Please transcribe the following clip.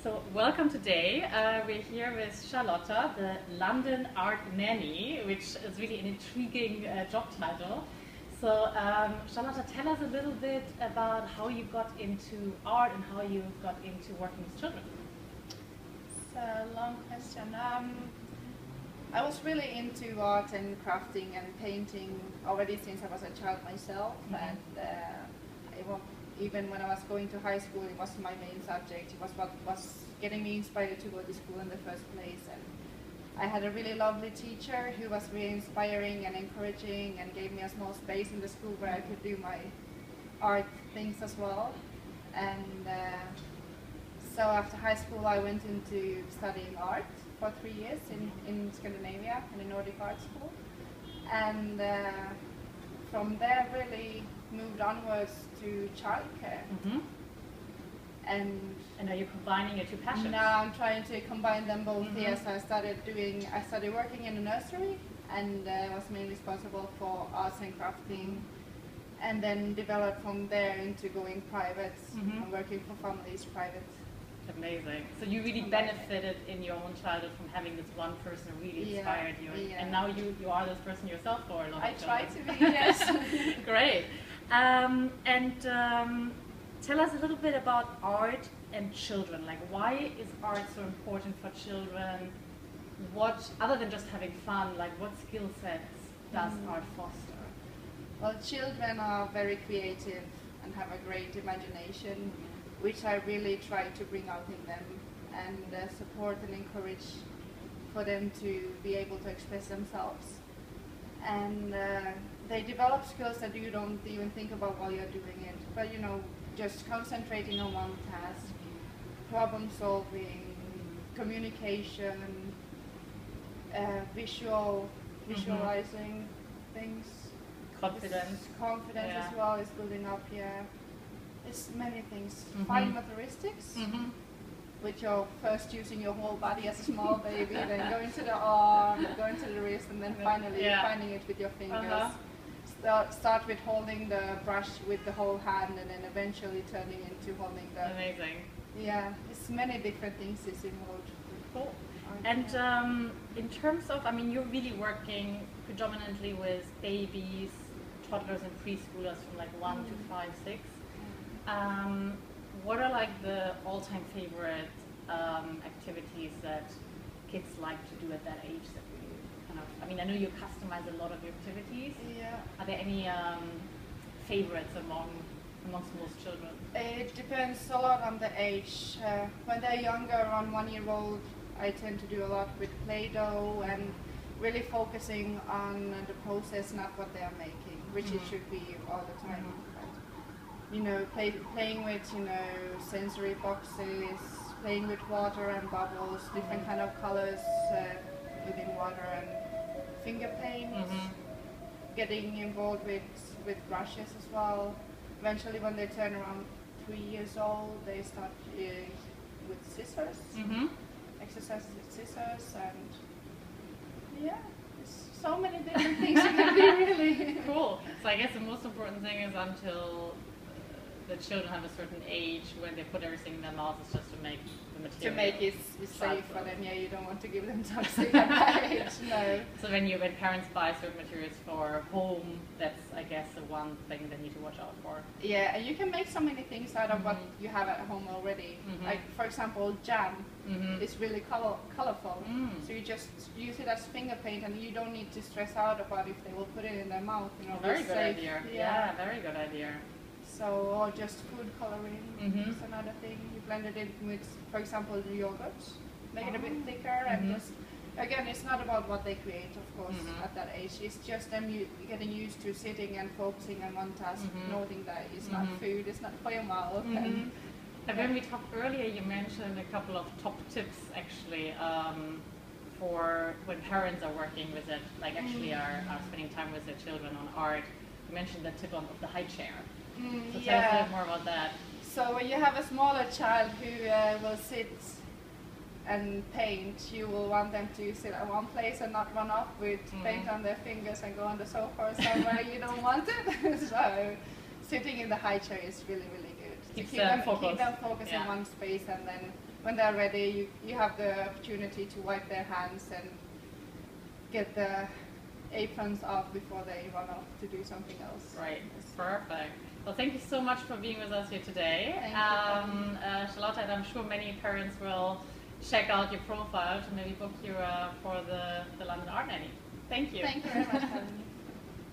So welcome today. We're here with Charlotta, the London Art Nanny, which is really an intriguing job title. So Charlotta, tell us a little bit about how you got into art and how you got into working with children. It's a long question. I was really into art and crafting and painting already since I was a child myself, and even when I was going to high school, it was my main subject. It was what was getting me inspired to go to school in the first place. And I had a really lovely teacher who was really inspiring and encouraging and gave me a small space in the school where I could do my art things as well. And so after high school, I went into studying art for 3 years in Scandinavia, in a Nordic art school. And from there really moved onwards to childcare. And are you combining your two passions? now I'm trying to combine them both. Yes, I started working in a nursery and was mainly responsible for arts and crafting, and then developed from there into going private and working for families private. Amazing. So you really benefited in your own childhood from having this one person who really inspired you, and now you are this person yourself for a lot of I children. try to be, yes. Great. Tell us a little bit about art and children. Like, why is art so important for children? What, other than just having fun, like what skill sets does art foster? Well, children are very creative and have a great imagination, which I really try to bring out in them and support and encourage for them to be able to express themselves. And they develop skills that you don't even think about while you're doing it. But just concentrating on one task, problem solving, communication, visualizing things. Confidence. Confidence as well is building up, It's many things. Fine motoristics, which you're first using your whole body as a small baby, then going to the arm, going to the wrist, and then finally finding it with your fingers. Start with holding the brush with the whole hand, and then eventually turning into holding the... Amazing. Yeah, it's many different things is involved. Cool. And in terms of, you're really working predominantly with babies, toddlers and preschoolers from like 1 to 5, 6. What are like the all-time favorite activities that kids like to do at that age that you kind of, I know you customize a lot of your activities. Yeah. Are there any favorites amongst most children? It depends a lot on the age. When they're younger, around 1 year old, I tend to do a lot with Play-Doh and really focusing on the process, not what they are making, which it should be all the time. Playing with sensory boxes, playing with water and bubbles, different kind of colors within water, and finger paint, getting involved with brushes as well. Eventually, when they turn around 3 years old, they start with scissors, exercises with scissors, and there's so many different things you can do, really. Cool. So I guess the most important thing is until the children have a certain age, when they put everything in their mouths, it's just to make the material. To make it safe for them, you don't want to give them toxic at that age, no. So when parents buy certain materials for home, that's, I guess, the one thing they need to watch out for. Yeah, and you can make so many things out of what you have at home already. Like, for example, jam is really colorful. So you just use it as finger paint, and you don't need to stress out about if they will put it in their mouth. Very good idea. Yeah, very good idea. So, or just food coloring is another thing. You blended it with, for example, the yogurt, make it a bit thicker, and just, again, it's not about what they create, of course, at that age. It's just them getting used to sitting and focusing on one task, noting that it's not food, it's not for your mouth. And when we talked earlier, you mentioned a couple of top tips, actually, for when parents are working with it, like actually are spending time with their children on art. You mentioned the tip of the high chair. So tell us a bit more about that. So when you have a smaller child who will sit and paint, you will want them to sit at one place and not run off with paint on their fingers and go on the sofa or somewhere you don't want it. So sitting in the high chair is really, really good. keep keep them focused in one space, and then when they're ready, you have the opportunity to wipe their hands and get the aprons off before they run off to do something else. Right, perfect. Well, thank you so much for being with us here today. Thank you. Charlotta, and I'm sure many parents will check out your profile to maybe book you for the London Art Nanny. Thank you. Thank you very much for having me.